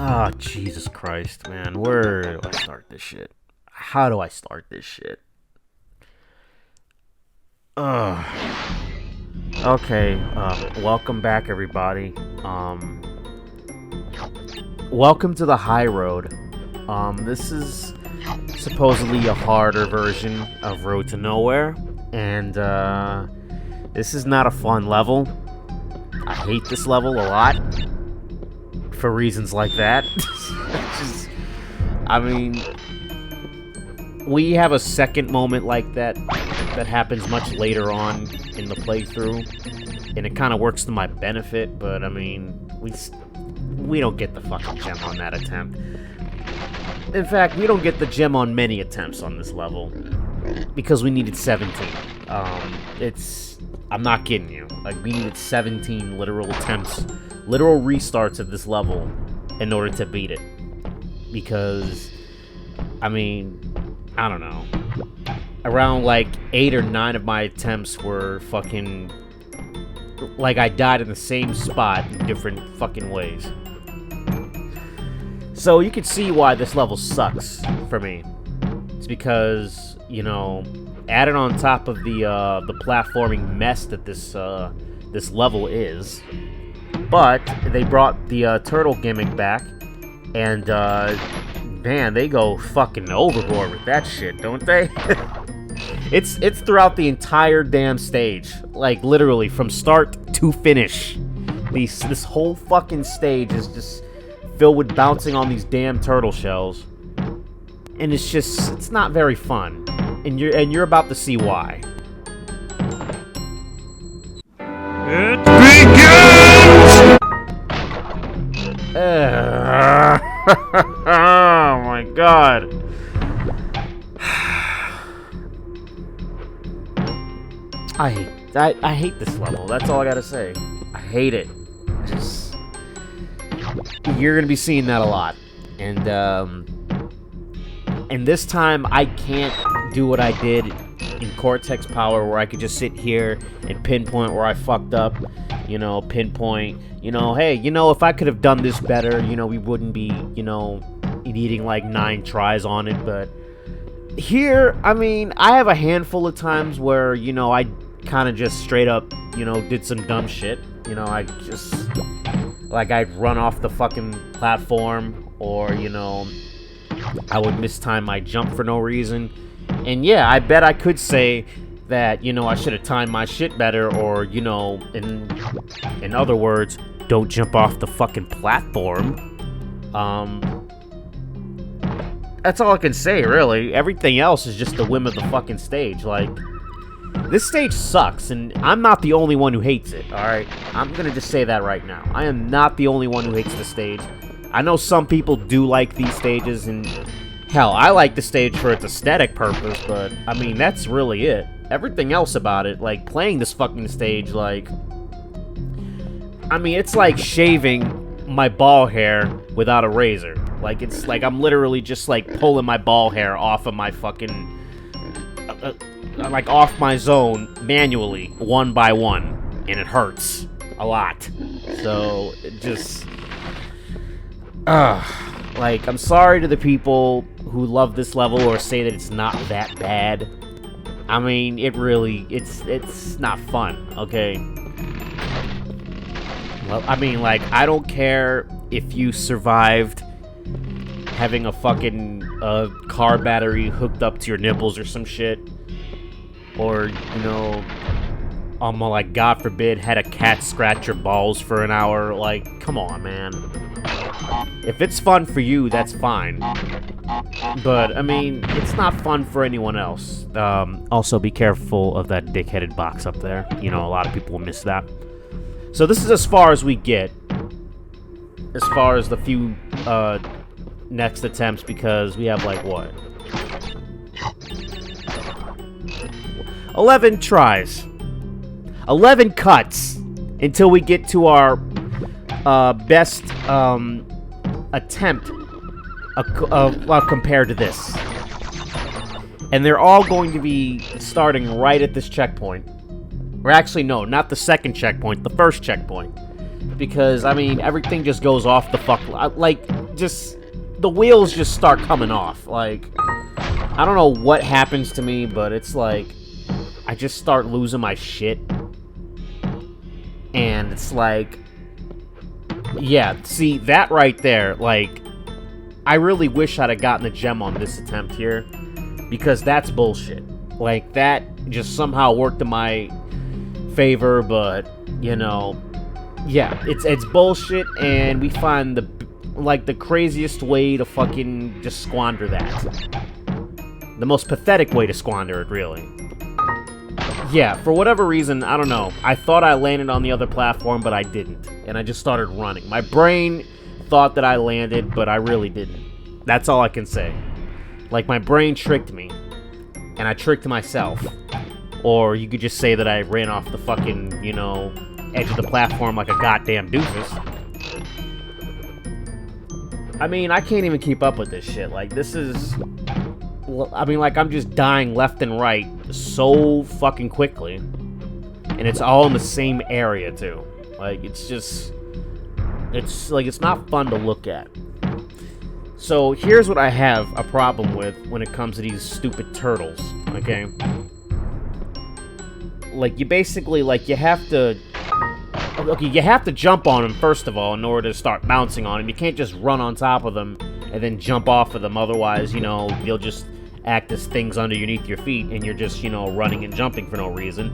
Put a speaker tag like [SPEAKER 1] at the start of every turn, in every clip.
[SPEAKER 1] Oh, Jesus Christ, man. Where do I start this shit? How do I start this shit? Ugh. Okay, welcome back, everybody. Welcome to the high road. This is supposedly a harder version of Road to Nowhere, and, this is not a fun level. I hate this level a lot. For reasons like that. I mean, we have a second moment like that that happens much later on in the playthrough, and it kind of works to my benefit, but I mean, we don't get the fucking gem on that attempt. In fact, we don't get the gem on many attempts on this level, because we needed 17. I'm not kidding you. Like, we needed 17 literal attempts, literal restarts of this level in order to beat it. Because, I mean, I don't know. Around, like, 8 or 9 of my attempts were fucking... Like, I died in the same spot in different fucking ways. So, you can see why this level sucks for me. It's because, you know... added on top of the platforming mess that this level is, but they brought the turtle gimmick back, and man, they go fucking overboard with that shit, don't they? It's throughout the entire damn stage, like literally from start to finish. This whole fucking stage is just filled with bouncing on these damn turtle shells, and it's not very fun. And you're about to see why. It begins! Oh my god. I hate this level. That's all I gotta say. I hate it. You're gonna be seeing that a lot. And this time, I can't do what I did in Cortex Power, where I could just sit here and pinpoint where I fucked up, you know, pinpoint, you know, hey, you know, if I could have done this better, you know, we wouldn't be, you know, needing like 9 tries on it, but here, I mean, I have a handful of times where, you know, I kind of just straight up, you know, did some dumb shit, you know, I just, like, I'd run off the fucking platform, or, you know, I would mistime my jump for no reason. And yeah, I bet I could say that, you know, I should have timed my shit better, or, you know, in other words, don't jump off the fucking platform. That's all I can say, really. Everything else is just the whim of the fucking stage. Like, this stage sucks, and I'm not the only one who hates it, alright? I'm gonna just say that right now. I am not the only one who hates the stage. I know some people do like these stages, and hell, I like the stage for its aesthetic purpose, but, I mean, that's really it. Everything else about it, like, playing this fucking stage, like, I mean, it's like shaving my ball hair without a razor. Like, it's like I'm literally just, like, pulling my ball hair off of my fucking, like, off my zone manually, one by one, and it hurts a lot. So, it just... like, I'm sorry to the people who love this level or say that it's not that bad. I mean, it really, it's not fun, okay? Well, I mean, like, I don't care if you survived having a fucking car battery hooked up to your nipples or some shit. Or, you know, like, God forbid, had a cat scratch your balls for an hour. Like, come on, man. If it's fun for you, that's fine. But, I mean, it's not fun for anyone else. Also, be careful of that dick-headed box up there. You know, a lot of people will miss that. So this is as far as we get. As far as the few, next attempts, because we have, like, what? 11 tries. 11 cuts until we get to our, best, attempt compared to this. And they're all going to be starting right at this checkpoint. Or actually, no, not the second checkpoint, the first checkpoint. Because, I mean, everything just goes off the fuck... Like, just, the wheels just start coming off. Like, I don't know what happens to me, but it's like, I just start losing my shit. And it's like, yeah, see, that right there, like, I really wish I'd have gotten the gem on this attempt here, because that's bullshit. Like, that just somehow worked in my favor, but, you know, yeah, it's bullshit, and we find the craziest way to fucking just squander that. The most pathetic way to squander it, really. Yeah, for whatever reason, I don't know. I thought I landed on the other platform, but I didn't. And I just started running. My brain thought that I landed, but I really didn't. That's all I can say. Like, my brain tricked me. And I tricked myself. Or you could just say that I ran off the fucking, you know, edge of the platform like a goddamn doofus. I mean, I can't even keep up with this shit. Like, this is... I mean, like, I'm just dying left and right so fucking quickly. And it's all in the same area, too. Like, it's just... It's, like, it's not fun to look at. So, here's what I have a problem with when it comes to these stupid turtles, okay? Like, you basically, like, you have to... Okay, you have to jump on them, first of all, in order to start bouncing on them. You can't just run on top of them and then jump off of them. Otherwise, you know, they'll just act as things underneath your feet, and you're just, you know, running and jumping for no reason.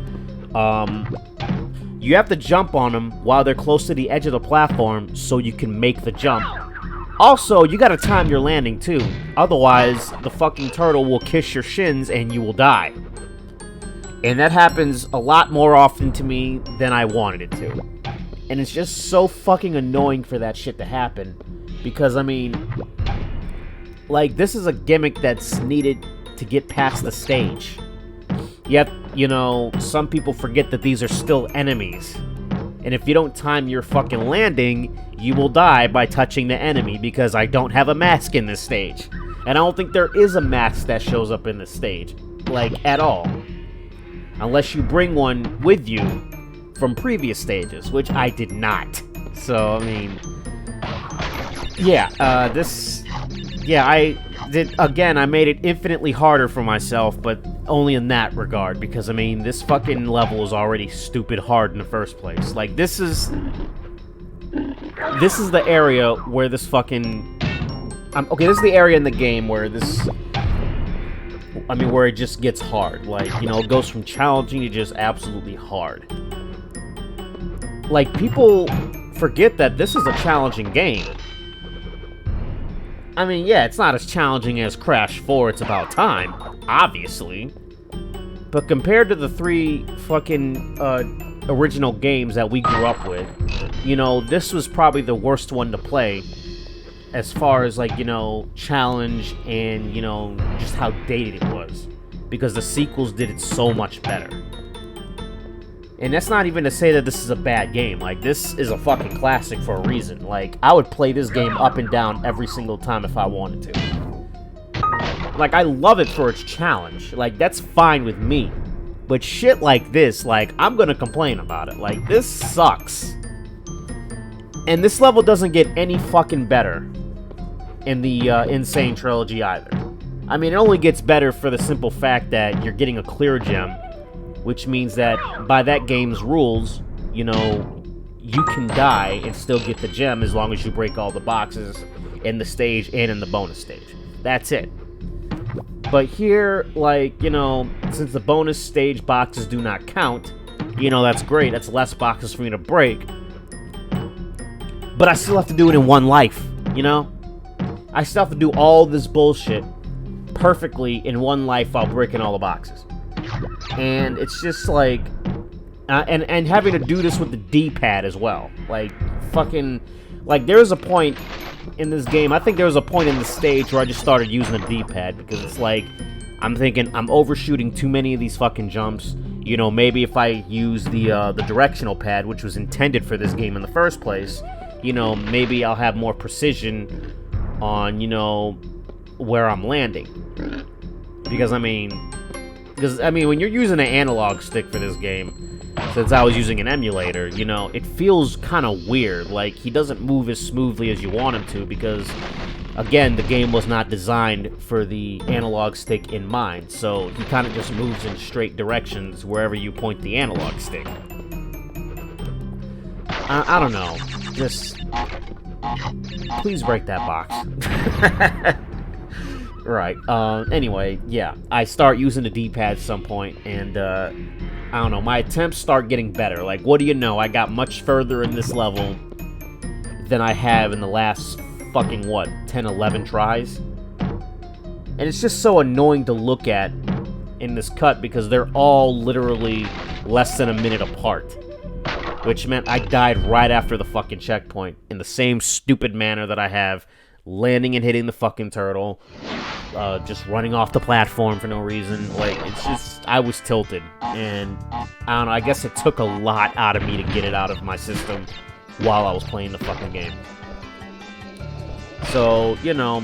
[SPEAKER 1] You have to jump on them while they're close to the edge of the platform so you can make the jump. Also, you gotta time your landing, too. Otherwise, the fucking turtle will kiss your shins and you will die. And that happens a lot more often to me than I wanted it to. And it's just so fucking annoying for that shit to happen. Because, I mean, like, this is a gimmick that's needed to get past the stage. Yet, you know, some people forget that these are still enemies. And if you don't time your fucking landing, you will die by touching the enemy, because I don't have a mask in this stage. And I don't think there is a mask that shows up in this stage. Like, at all. Unless you bring one with you from previous stages, which I did not. So, I mean... Yeah, I did, again, I made it infinitely harder for myself, but only in that regard, because, I mean, this fucking level is already stupid hard in the first place. Like, this is the area where this fucking... okay, this is the area in the game where this... I mean, where it just gets hard. Like, you know, it goes from challenging to just absolutely hard. Like, people forget that this is a challenging game. I mean, yeah, it's not as challenging as Crash 4, It's About Time, obviously. But compared to the 3 fucking original games that we grew up with, you know, this was probably the worst one to play as far as, like, you know, challenge and, you know, just how dated it was. Because the sequels did it so much better. And that's not even to say that this is a bad game. Like, this is a fucking classic for a reason. Like, I would play this game up and down every single time if I wanted to. Like, I love it for its challenge. Like, that's fine with me. But shit like this, like, I'm gonna complain about it. Like, this sucks. And this level doesn't get any fucking better in the Insane Trilogy either. I mean, it only gets better for the simple fact that you're getting a clear gem, which means that by that game's rules, you know, you can die and still get the gem as long as you break all the boxes in the stage and in the bonus stage. That's it. But here, like, you know, since the bonus stage boxes do not count, you know, that's great. That's less boxes for me to break. But I still have to do it in one life, you know? I still have to do all this bullshit perfectly in one life while breaking all the boxes. And it's just like... and having to do this with the D-pad as well. Like, fucking... Like, there was a point in this game, I think there was a point in the stage where I just started using the D-pad, because it's like, I'm thinking, I'm overshooting too many of these fucking jumps. You know, maybe if I use the directional pad, which was intended for this game in the first place, you know, maybe I'll have more precision on, you know, where I'm landing. Because, I mean, when you're using an analog stick for this game, since I was using an emulator, you know, it feels kind of weird. Like, he doesn't move as smoothly as you want him to because, again, the game was not designed for the analog stick in mind. So he kind of just moves in straight directions wherever you point the analog stick. I don't know. Just... please break that box. Right. Anyway, yeah. I start using the D-pad at some point, and, I don't know, my attempts start getting better. Like, what do you know? I got much further in this level than I have in the last fucking, what, 10, 11 tries? And it's just so annoying to look at in this cut because they're all literally less than a minute apart. Which meant I died right after the fucking checkpoint in the same stupid manner that I have, landing and hitting the fucking turtle, just running off the platform for no reason. Like, it's just, I was tilted, and I don't know, I guess it took a lot out of me to get it out of my system while I was playing the fucking game. So, you know,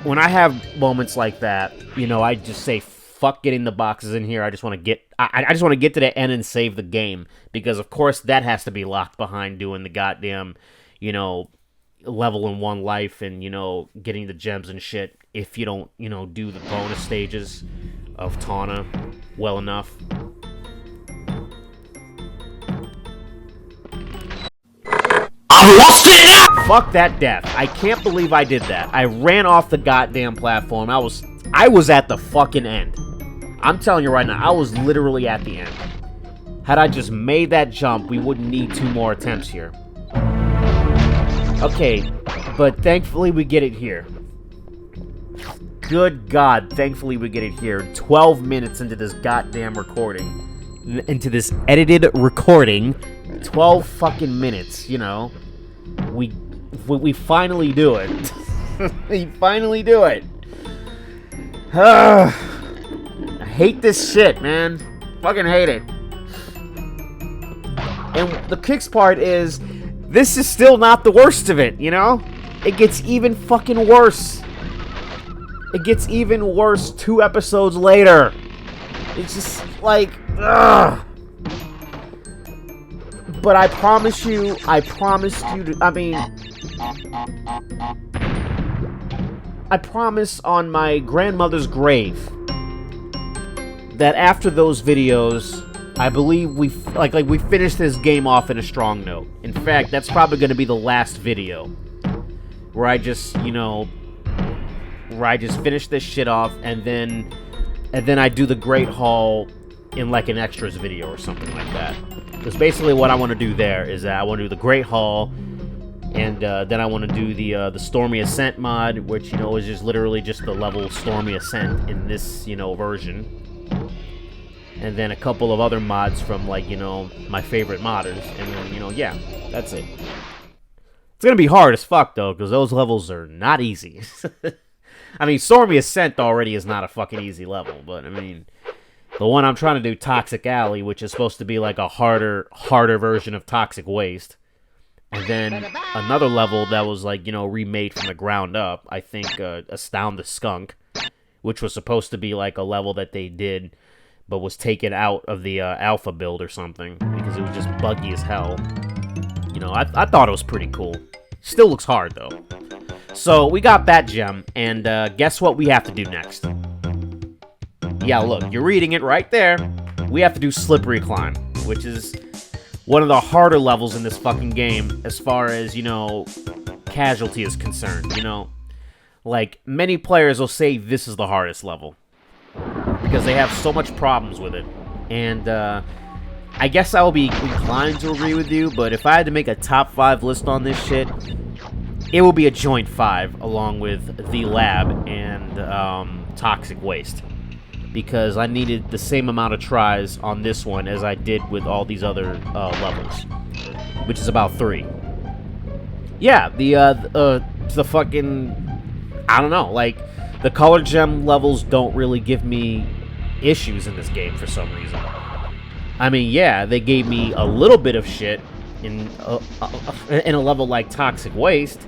[SPEAKER 1] when I have moments like that, you know, I just say, fuck getting the boxes in here. I just want to get, I just want to get to the end and save the game, because of course that has to be locked behind doing the goddamn, you know, level in one life and, you know, getting the gems and shit if you don't, you know, do the bonus stages of Tawna well enough.
[SPEAKER 2] I lost it now!
[SPEAKER 1] Fuck that death. I can't believe I did that. I ran off the goddamn platform. I was at the fucking end. I'm telling you right now, I was literally at the end. Had I just made that jump, we wouldn't need 2 more attempts here. Okay, but thankfully we get it here. Good God, thankfully we get it here. 12 minutes into this goddamn recording. Into this edited recording. 12 fucking minutes, you know. We finally do it. We finally do it. I hate this shit, man. Fucking hate it. And the kicks part is, this is still not the worst of it, you know? It gets even fucking worse. It gets even worse 2 episodes later. It's just like, ugh. But I promised you to, I promise on my grandmother's grave that after those videos, I believe we finished this game off in a strong note. In fact, that's probably going to be the last video where I just, you know, finish this shit off and then I do the Great Haul in like an extras video or something like that. Because basically what I want to do there is that I want to do the Great Haul, and then I want to do the Stormy Ascent mod, which, you know, is just literally just the level Stormy Ascent in this, you know, version. And then a couple of other mods from, like, you know, my favorite modders. And then, you know, yeah, that's it. It's gonna be hard as fuck, though, because those levels are not easy. I mean, Stormy Ascent already is not a fucking easy level, but, I mean, the one I'm trying to do, Toxic Alley, which is supposed to be like a harder version of Toxic Waste. And then another level that was, like, you know, remade from the ground up, I think, Astound the Skunk, which was supposed to be like a level that they did, but was taken out of the alpha build or something, because it was just buggy as hell. You know, I thought it was pretty cool. Still looks hard, though. So, we got that gem, and guess what we have to do next? Yeah, look, you're reading it right there. We have to do Slippery Climb, which is one of the harder levels in this fucking game as far as, you know, casualty is concerned, you know? Like, many players will say this is the hardest level because they have so much problems with it. And, I guess I will be inclined to agree with you, but if I had to make a top 5 list on this shit, it will be a joint 5, along with The Lab and, Toxic Waste. Because I needed the same amount of tries on this one as I did with all these other levels, which is about 3. Yeah, the fucking, I don't know, like, the color gem levels don't really give me issues in this game for some reason. I mean, yeah, they gave me a little bit of shit in a level like Toxic Waste,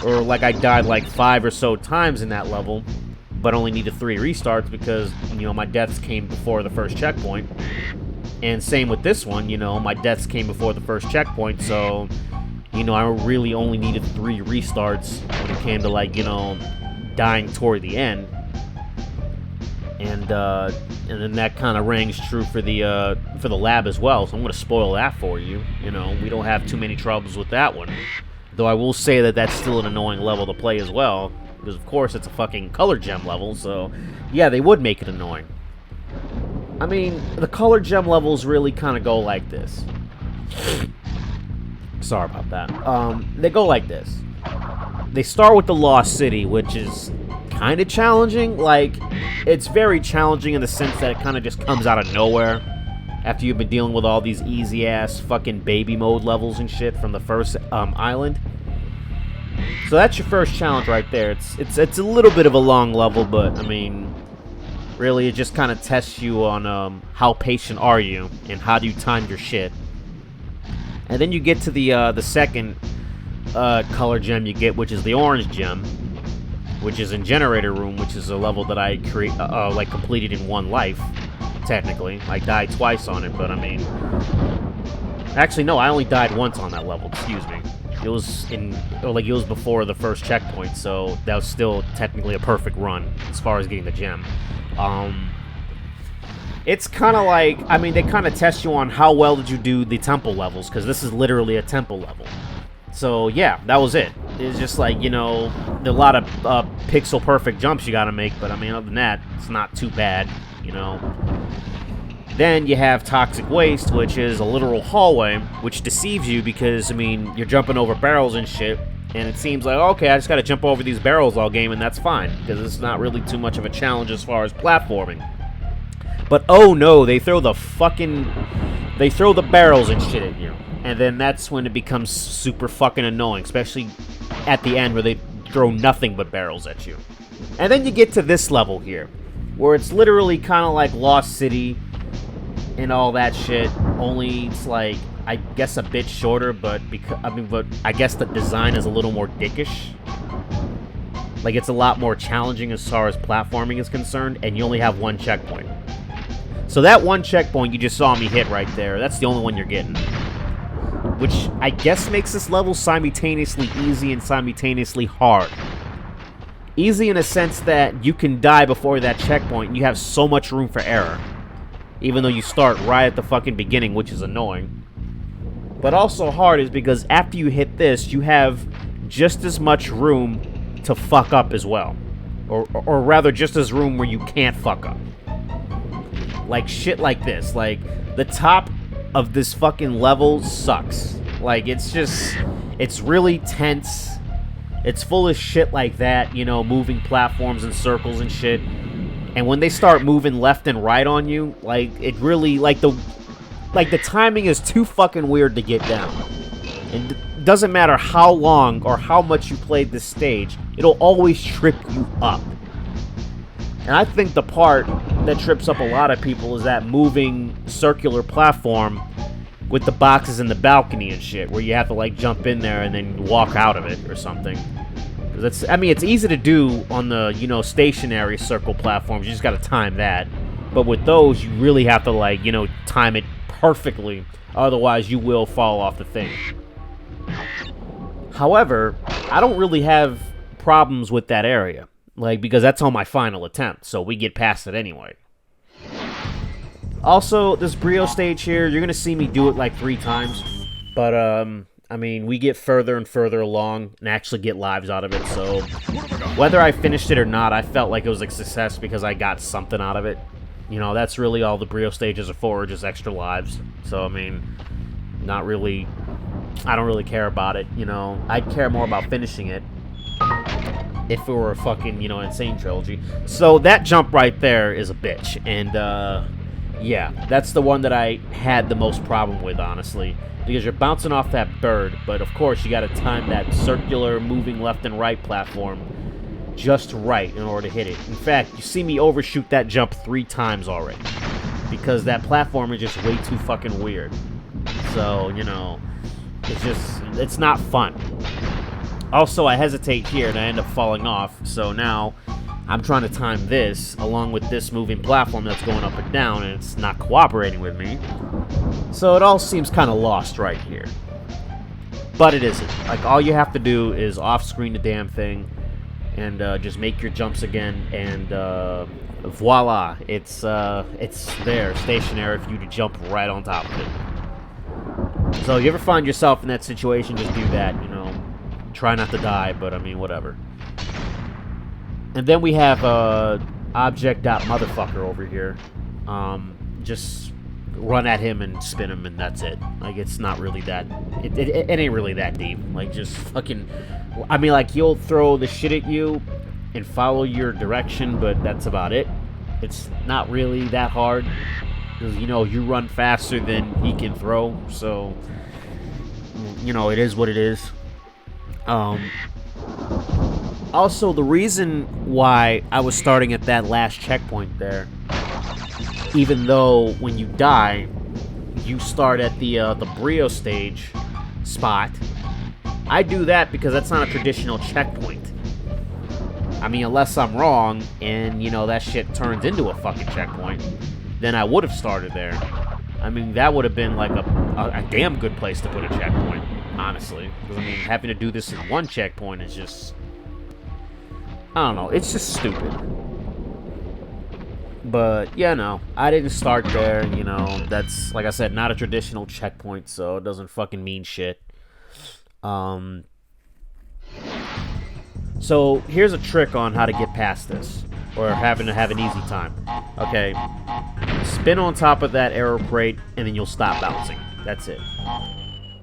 [SPEAKER 1] or like I died like 5 or so times in that level, but only needed 3 restarts because, you know, my deaths came before the first checkpoint. And same with this one, you know, my deaths came before the first checkpoint, so, you know, I really only needed 3 restarts when it came to, like, you know, dying toward the end. And then that kind of rings true for the lab as well, so I'm going to spoil that for you. You know, we don't have too many troubles with that one. Though I will say that that's still an annoying level to play as well, because of course it's a fucking color gem level, so yeah, they would make it annoying. I mean, the color gem levels really kind of go like this. Sorry about that. They go like this. They start with the Lost City, which is kind of challenging. Like, it's very challenging in the sense that it kind of just comes out of nowhere after you've been dealing with all these easy-ass fucking baby mode levels and shit from the first island. So that's your first challenge right there. It's a little bit of a long level, but, I mean, really, it just kind of tests you on how patient are you and how do you time your shit. And then you get to the second color gem you get, which is the orange gem, which is in Generator Room, which is a level that I like completed in 1 life, technically. I died twice on it, but I mean, actually no, I only died once on that level. Excuse me. It was it was before the first checkpoint, so that was still technically a perfect run as far as getting the gem. It's kind of like, I mean, they kind of test you on how well did you do the temple levels, because this is literally a temple level. So, yeah, that was it. It's just like, you know, a lot of pixel-perfect jumps you gotta make, but, I mean, other than that, it's not too bad, you know. Then you have Toxic Waste, which is a literal hallway, which deceives you because, I mean, you're jumping over barrels and shit, and it seems like, okay, I just gotta jump over these barrels all game, and that's fine, because it's not really too much of a challenge as far as platforming. But, oh no, they throw the barrels and shit at you. And then that's when it becomes super fucking annoying, especially at the end where they throw nothing but barrels at you. And then you get to this level here, where it's literally kind of like Lost City and all that shit, only it's like, I guess a bit shorter, but I guess the design is a little more dickish. Like, it's a lot more challenging as far as platforming is concerned, and you only have 1 checkpoint. So that 1 checkpoint you just saw me hit right there, that's the only one you're getting. Which I guess makes this level simultaneously easy and simultaneously hard. Easy in a sense that you can die before that checkpoint and you have so much room for error. Even though you start right at the fucking beginning, which is annoying. But also hard is because after you hit this, you have just as much room to fuck up as well. Or rather, just as room where you can't fuck up. Like shit like this. Like, the top of this fucking level sucks. Like, it's really tense. It's full of shit like that, you know, moving platforms in circles and shit. And when they start moving left and right on you, like, it really, like the timing is too fucking weird to get down. And it doesn't matter how long or how much you played this stage, it'll always trip you up. And I think the part that trips up a lot of people is that moving circular platform with the boxes in the balcony and shit, where you have to, like, jump in there and then walk out of it or something. Because I mean, it's easy to do on the, you know, stationary circle platforms. You just gotta time that. But with those, you really have to, like, you know, time it perfectly. Otherwise, you will fall off the thing. However, I don't really have problems with that area. Like, because that's on my final attempt, so we get past it anyway. Also, this Brio stage here, you're gonna see me do it like 3 times. But, I mean, we get further and further along and actually get lives out of it, so whether I finished it or not, I felt like it was a success because I got something out of it. You know, that's really all the Brio stages are for, just extra lives. So, I mean, not really, I don't really care about it, you know. I'd care more about finishing it if it were a fucking, you know, insane trilogy. So that jump right there is a bitch, and, yeah, that's the one that I had the most problem with, honestly. Because you're bouncing off that bird, but of course you gotta time that circular moving left and right platform just right in order to hit it. In fact, you see me overshoot that jump 3 times already. Because that platform is just way too fucking weird. So, you know, it's not fun. Also, I hesitate here and I end up falling off, so now I'm trying to time this along with this moving platform that's going up and down, and it's not cooperating with me. So it all seems kind of lost right here. But it isn't. Like, all you have to do is off-screen the damn thing and just make your jumps again, and voila, it's there, stationary for you to jump right on top of it. So if you ever find yourself in that situation, just do that, you know. Try not to die, but I mean, whatever. And then we have object.motherfucker over here. Just run at him and spin him, and that's it. Like, it's not really that... It ain't really that deep. Like, just fucking... I mean, like, he'll throw the shit at you and follow your direction, but that's about it. It's not really that hard. Because, you know, you run faster than he can throw, so... You know, it is what it is. Also, the reason why I was starting at that last checkpoint there, even though when you die, you start at the Brio stage spot, I do that because that's not a traditional checkpoint. I mean, unless I'm wrong, and, you know, that shit turns into a fucking checkpoint, then I would have started there. I mean, that would have been like a damn good place to put a checkpoint, honestly. Because, I mean, having to do this in one checkpoint is just... I don't know, it's just stupid. But, yeah, no, I didn't start there, you know, that's, like I said, not a traditional checkpoint, so it doesn't fucking mean shit. So, here's a trick on how to get past this, or having to have an easy time. Okay, spin on top of that arrow crate, and then you'll stop bouncing. That's it.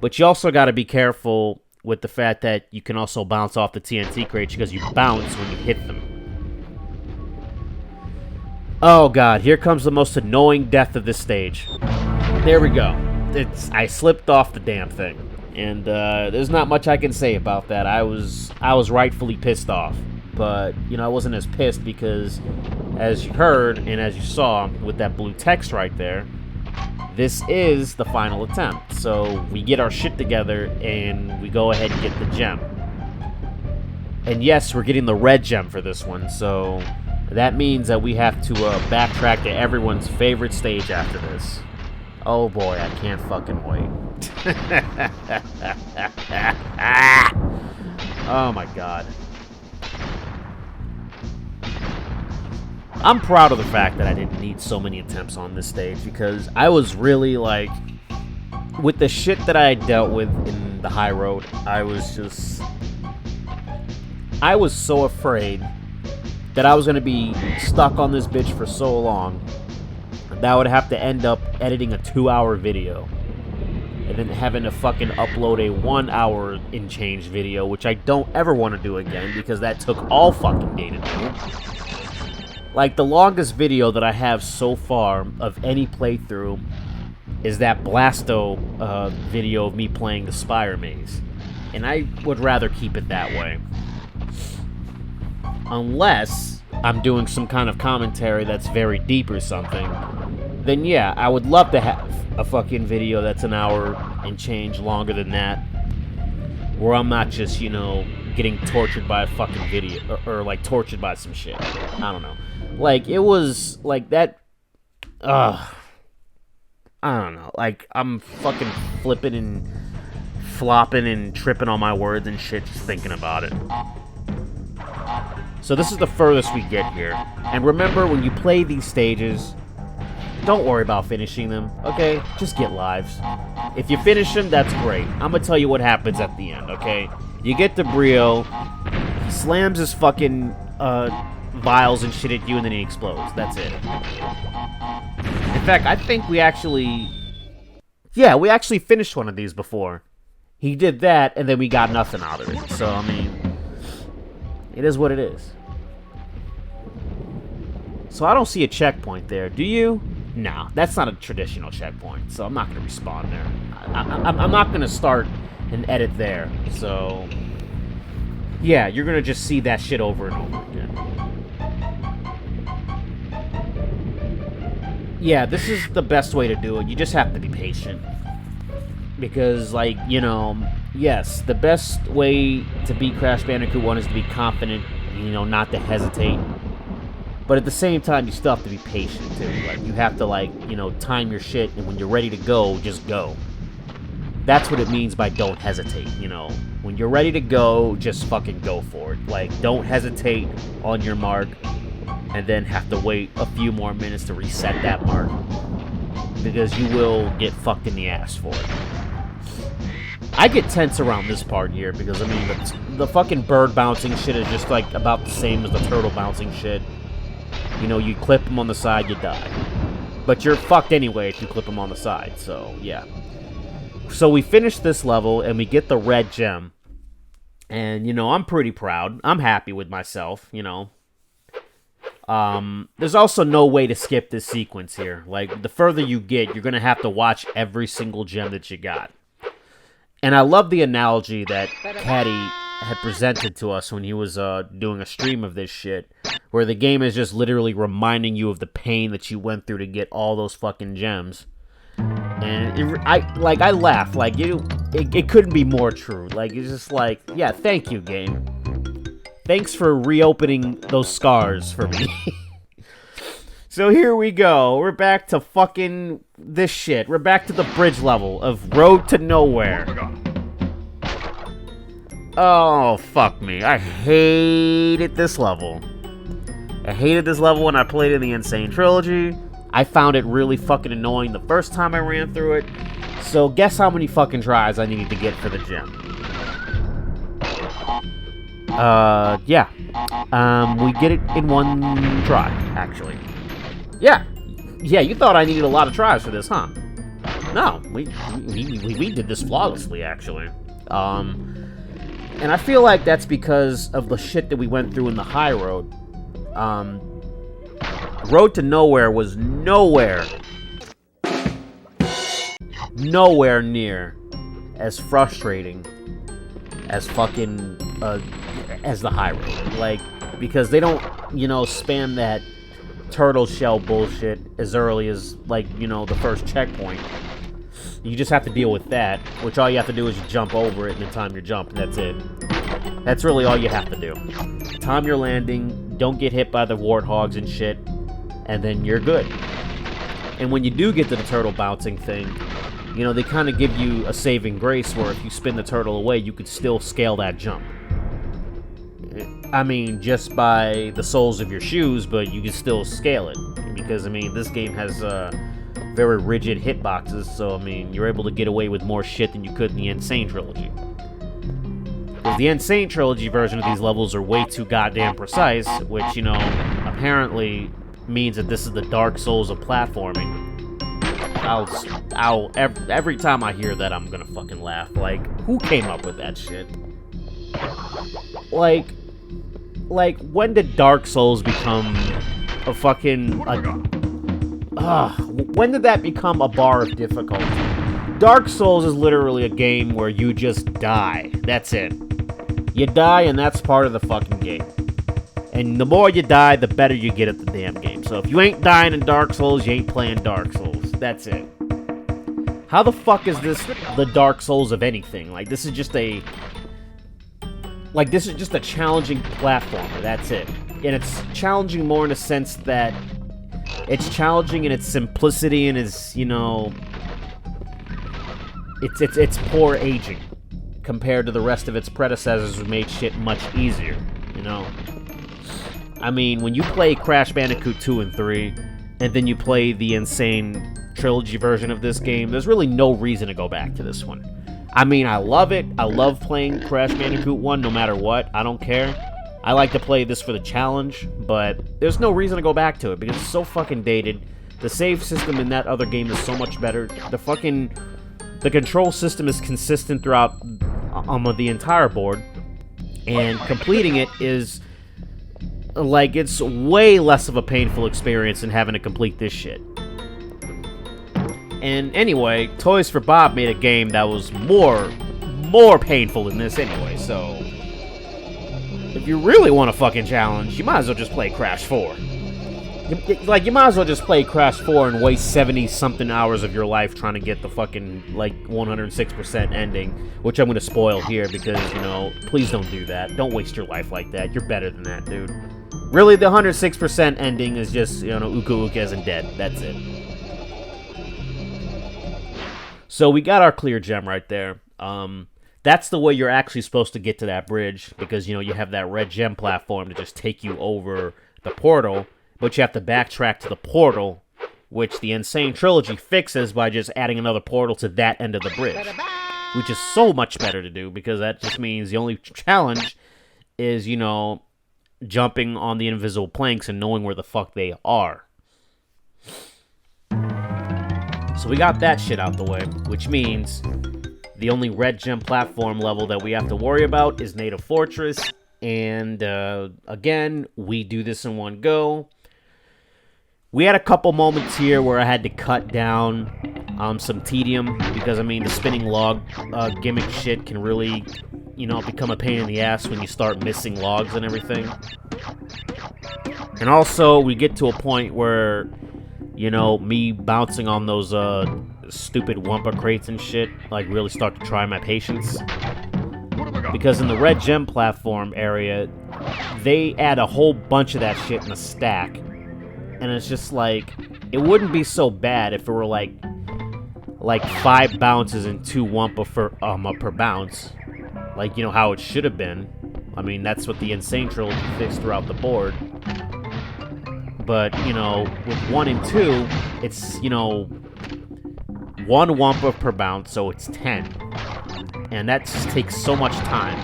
[SPEAKER 1] But you also gotta be careful with the fact that you can also bounce off the TNT crates because you bounce when you hit them. Oh god, here comes the most annoying death of this stage. There we go. I slipped off the damn thing. And there's not much I can say about that. I was rightfully pissed off. But, you know, I wasn't as pissed because, as you heard and as you saw with that blue text right there, this is the final attempt. So we get our shit together and we go ahead and get the gem. And yes, we're getting the red gem for this one, so that means that we have to backtrack to everyone's favorite stage after this. Oh boy, I can't fucking wait. Oh my god. I'm proud of the fact that I didn't need so many attempts on this stage, because I was really, like, with the shit that I dealt with in the high road, I was so afraid that I was going to be stuck on this bitch for so long that I would have to end up editing a 2-hour video and then having to fucking upload a 1-hour and change video, which I don't ever want to do again because that took all fucking day to do. Like, the longest video that I have so far of any playthrough is that Blasto video of me playing the Spire Maze. And I would rather keep it that way. Unless I'm doing some kind of commentary that's very deep or something, then yeah, I would love to have a fucking video that's an hour and change longer than that, where I'm not just, you know, getting tortured by a fucking video, or like tortured by some shit. I don't know. Like, it was like that. I don't know. Like, I'm fucking flipping and flopping and tripping on my words and shit just thinking about it. So this is the furthest we get here. And remember, when you play these stages, don't worry about finishing them, okay? Just get lives. If you finish them, that's great. I'm gonna tell you what happens at the end, okay? You get to Brio, he slams his fucking vials and shit at you, and then he explodes. That's it. In fact, I think we actually... Yeah, we actually finished one of these before. He did that, and then we got nothing out of it. So, I mean, it is what it is. So I don't see a checkpoint there. Do you? No, that's not a traditional checkpoint, so I'm not going to respawn there. I'm not going to start and edit there. So, yeah, you're going to just see that shit over and over again. Yeah, this is the best way to do it. You just have to be patient. Because, like, you know, yes, the best way to beat Crash Bandicoot 1 is to be confident, you know, not to hesitate. But at the same time, you still have to be patient, too. Like, you have to, like, you know, time your shit, and when you're ready to go, just go. That's what it means by don't hesitate, you know. When you're ready to go, just fucking go for it. Like, don't hesitate on your mark, and then have to wait a few more minutes to reset that mark. Because you will get fucked in the ass for it. I get tense around this part here, because, I mean, the fucking bird bouncing shit is just, like, about the same as the turtle bouncing shit. You know, you clip them on the side, you die. But you're fucked anyway if you clip them on the side, so, yeah. So we finish this level, and we get the red gem. And, you know, I'm pretty proud. I'm happy with myself, you know. There's also no way to skip this sequence here. Like, the further you get, you're going to have to watch every single gem that you got. And I love the analogy that Caddy had presented to us when he was doing a stream of this shit, where the game is just literally reminding you of the pain that you went through to get all those fucking gems. And I laugh, like, it couldn't be more true. Like, it's just like, yeah, thank you, game. Thanks for reopening those scars for me. So here we go. We're back to fucking this shit. We're back to the bridge level of Road to Nowhere. Oh, fuck me. I hated this level. I hated this level when I played in the Insane Trilogy. I found it really fucking annoying the first time I ran through it. So guess how many fucking tries I needed to get for the gem. Yeah. We get it in one try, actually. Yeah, you thought I needed a lot of tries for this, huh? No, we did this flawlessly, actually. And I feel like that's because of the shit that we went through in the high road. Road to Nowhere was nowhere near as frustrating as fucking, as the high road. Like, because they don't, you know, spam that turtle shell bullshit as early as, like, you know, the first checkpoint. You just have to deal with that, which all you have to do is you jump over it and then time your jump, and that's it. That's really all you have to do. Time your landing, don't get hit by the warthogs and shit, and then you're good. And when you do get to the turtle bouncing thing, you know, they kind of give you a saving grace where if you spin the turtle away, you could still scale that jump. I mean, just by the soles of your shoes, but you can still scale it. Because, I mean, this game has very rigid hitboxes, so, I mean, you're able to get away with more shit than you could in the Insane Trilogy. Because the Insane Trilogy version of these levels are way too goddamn precise, which, you know, apparently means that this is the Dark Souls of platforming. Every time I hear that, I'm gonna fucking laugh. Like, who came up with that shit? Like, when did Dark Souls become a fucking... when did that become a bar of difficulty? Dark Souls is literally a game where you just die. That's it. You die, and that's part of the fucking game. And the more you die, the better you get at the damn game. So if you ain't dying in Dark Souls, you ain't playing Dark Souls. That's it. How the fuck is this the Dark Souls of anything? Like, this is just a... Like, this is just a challenging platformer, that's it. And it's challenging more in a sense that it's challenging in its simplicity and its, you know... It's poor aging compared to the rest of its predecessors who made shit much easier, you know? I mean, when you play Crash Bandicoot 2 and 3, and then you play the Insane Trilogy version of this game, there's really no reason to go back to this one. I mean, I love it. I love playing Crash Bandicoot 1 no matter what. I don't care. I like to play this for the challenge, but there's no reason to go back to it because it's so fucking dated. The save system in that other game is so much better. The control system is consistent throughout the entire board, and completing it is... Like, it's way less of a painful experience than having to complete this shit. And anyway, Toys for Bob made a game that was more painful than this anyway, so... If you really want a fucking challenge, you might as well just play Crash 4. Like, you might as well just play Crash 4 and waste 70-something hours of your life trying to get the fucking, like, 106% ending, which I'm gonna spoil here because, you know, please don't do that. Don't waste your life like that. You're better than that, dude. Really, the 106% ending is just, you know, Uka Uka isn't dead. That's it. So we got our clear gem right there. That's the way you're actually supposed to get to that bridge, because, you know, you have that red gem platform to just take you over the portal, but you have to backtrack to the portal, which the Insane Trilogy fixes by just adding another portal to that end of the bridge, which is so much better to do, because that just means the only challenge is, you know, jumping on the invisible planks and knowing where the fuck they are. So we got that shit out the way, which means the only red gem platform level that we have to worry about is Native Fortress. And again, we do this in one go. We had a couple moments here where I had to cut down some tedium, because, I mean, the spinning log gimmick shit can really, you know, become a pain in the ass when you start missing logs and everything. And also, we get to a point where, you know, me bouncing on those stupid Wumpa crates and shit, like, really start to try my patience. Because in the red gem platform area, they add a whole bunch of that shit in a stack. And it's just like, it wouldn't be so bad if it were like 5 bounces and 2 Wumpa per bounce. Like, you know, how it should have been. I mean, that's what the Insane Trilogy fixed throughout the board. But, you know, with 1 and 2, it's, you know, 1 Wumpa per bounce, so it's 10. And that just takes so much time.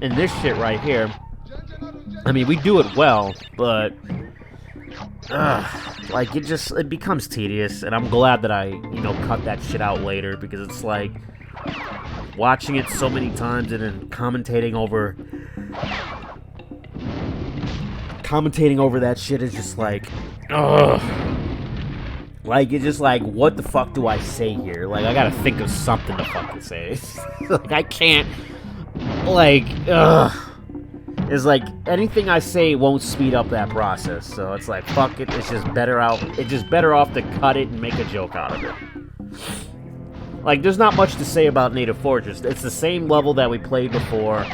[SPEAKER 1] And this shit right here, I mean, we do it well, but like, it becomes tedious, and I'm glad that I, you know, cut that shit out later, because it's like, watching it so many times and then commentating over that shit is just like, ugh. Like, it's just like, what the fuck do I say here? Like, I gotta think of something to fucking say. Like, I can't, like, ugh. It's like, anything I say won't speed up that process. So it's like, fuck it, it's just better off to cut it and make a joke out of it. Like, there's not much to say about Native Fortress. It's the same level that we played before.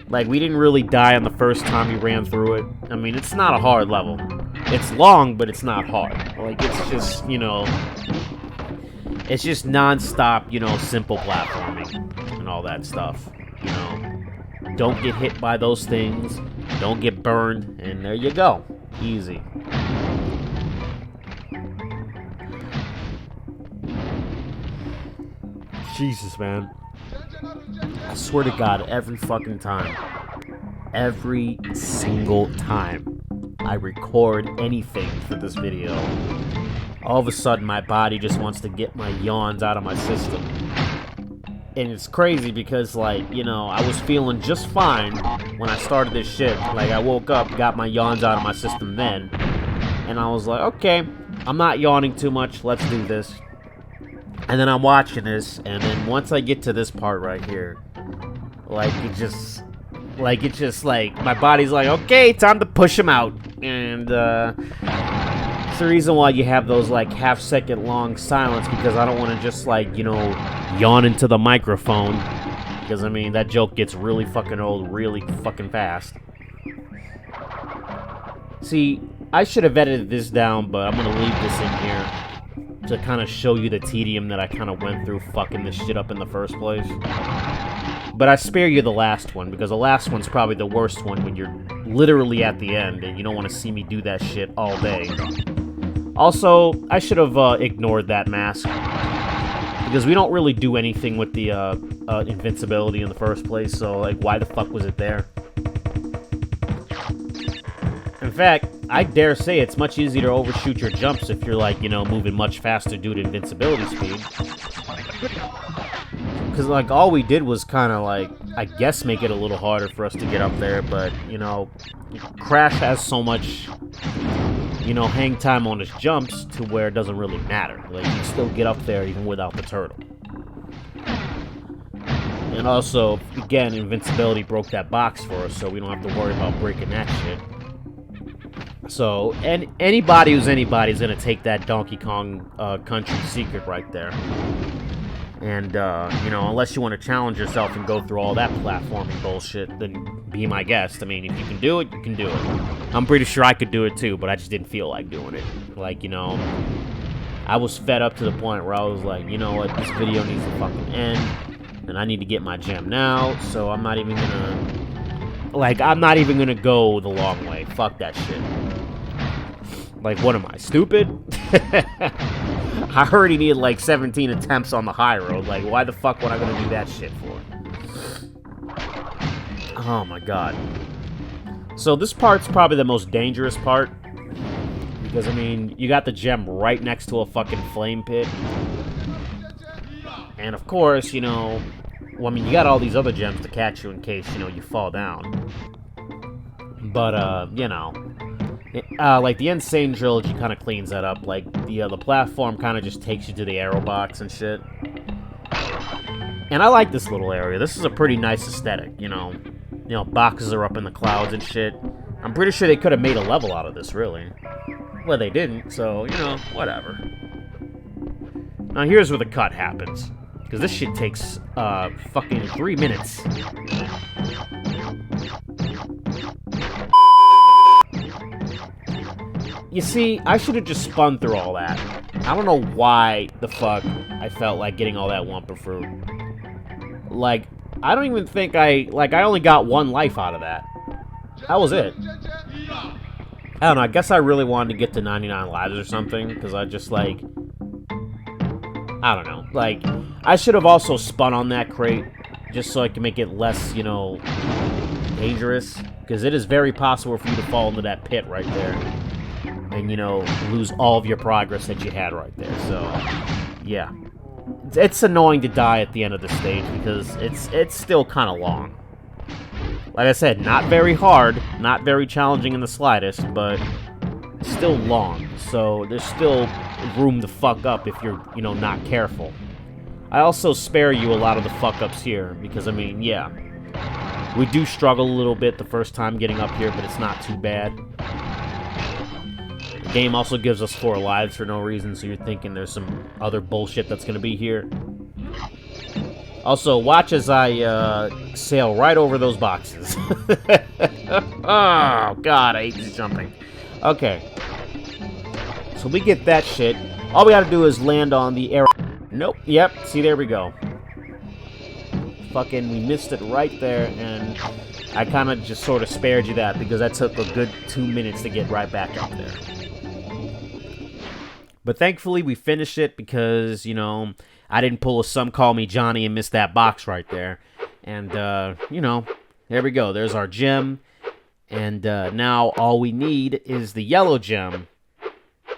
[SPEAKER 1] Like, we didn't really die on the first time we ran through it. I mean, it's not a hard level. It's long, but it's not hard. Like, it's just, you know, it's just non-stop, you know, simple platforming and all that stuff, you know. Don't get hit by those things, don't get burned, and there you go. Easy. Jesus, man. I swear to God, every fucking time, every single time I record anything for this video, all of a sudden my body just wants to get my yawns out of my system. And it's crazy because, like, you know, I was feeling just fine when I started this shit. Like, I woke up, got my yawns out of my system then, and I was like, okay, I'm not yawning too much, let's do this. And then I'm watching this, and then once I get to this part right here, it's just like, my body's like, okay, time to push him out. And, it's the reason why you have those, like, half-second long silence, because I don't want to just, like, you know, yawn into the microphone. Because, I mean, that joke gets really fucking old really fucking fast. See, I should have edited this down, but I'm going to leave this in here to kind of show you the tedium that I kind of went through fucking this shit up in the first place. But I spare you the last one, because the last one's probably the worst one when you're literally at the end and you don't want to see me do that shit all day. Also, I should have ignored that mask, because we don't really do anything with the invincibility in the first place, so, like, why the fuck was it there? In fact, I dare say it's much easier to overshoot your jumps if you're, like, you know, moving much faster due to invincibility speed. Because, like, all we did was kind of, like, I guess make it a little harder for us to get up there, but, you know, Crash has so much, you know, hang time on his jumps to where it doesn't really matter. Like, you can still get up there even without the turtle. And also, again, invincibility broke that box for us, so we don't have to worry about breaking that shit. So, and anybody who's anybody is going to take that Donkey Kong Country secret right there. And, you know, unless you want to challenge yourself and go through all that platforming bullshit, then be my guest. I mean, if you can do it, you can do it. I'm pretty sure I could do it too, but I just didn't feel like doing it. Like, you know, I was fed up to the point where I was like, you know what, this video needs to fucking end, and I need to get my gem now, so I'm not even gonna, like, I'm not even gonna go the long way. Fuck that shit. Like, what am I, stupid? I already need like 17 attempts on the high road. Like, why the fuck would I gonna do that shit for? Oh my god. So this part's probably the most dangerous part. Because, I mean, you got the gem right next to a fucking flame pit. And of course, you know, well, I mean, you got all these other gems to catch you in case, you know, you fall down. But, you know, like, the Insane Trilogy kind of cleans that up. Like, the platform kind of just takes you to the arrow box and shit. And I like this little area. This is a pretty nice aesthetic, you know. You know, boxes are up in the clouds and shit. I'm pretty sure they could have made a level out of this, really. Well, they didn't, so, you know, whatever. Now, here's where the cut happens. Because this shit takes, fucking 3 minutes. You see, I should have just spun through all that. I don't know why the fuck I felt like getting all that Wumpa fruit. Like, I don't even think I only got 1 life out of that. That was it. I don't know, I guess I really wanted to get to 99 lives or something, because I just, like, I don't know. Like, I should have also spun on that crate, just so I can make it less, you know, dangerous, because it is very possible for you to fall into that pit right there, and, you know, lose all of your progress that you had right there, so, yeah. It's annoying to die at the end of the stage, because it's still kind of long. Like I said, not very hard, not very challenging in the slightest, but still long. So there's still room to fuck up if you're, you know, not careful. I also spare you a lot of the fuck-ups here, because, I mean, yeah. We do struggle a little bit the first time getting up here, but it's not too bad. The game also gives us 4 lives for no reason, so you're thinking there's some other bullshit that's gonna be here. Also, watch as I sail right over those boxes. Oh, God, I hate this jumping. Okay. So we get that shit. All we gotta do is land on the arrow. Nope. Yep. See, there we go. Fucking, we missed it right there, and I kind of just sort of spared you that because that took a good 2 minutes to get right back up there. But thankfully, we finished it because, you know, I didn't pull a Some Call Me Johnny and miss that box right there. And, you know, there we go. There's our gem. And now all we need is the yellow gem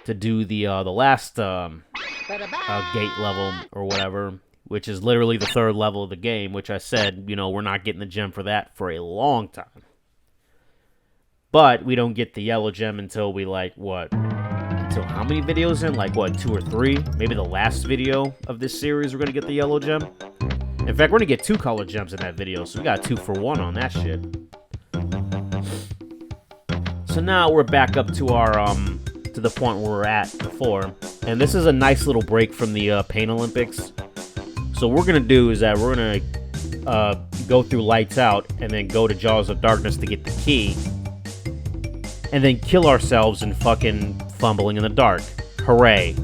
[SPEAKER 1] to do the last gate level or whatever, which is literally the 3rd level of the game, which I said, you know, we're not getting the gem for that for a long time. But we don't get the yellow gem until we, like, what? Until how many videos in? Like, what, 2 or 3? Maybe the last video of this series we're going to get the yellow gem. In fact, we're going to get 2 color gems in that video, so we got 2 for 1 on that shit. So now we're back up to our, to the point where we're at before. And this is a nice little break from the Pain Olympics. So what we're going to do is that we're going to go through Lights Out and then go to Jaws of Darkness to get the key. And then kill ourselves in fucking fumbling in the dark. Hooray.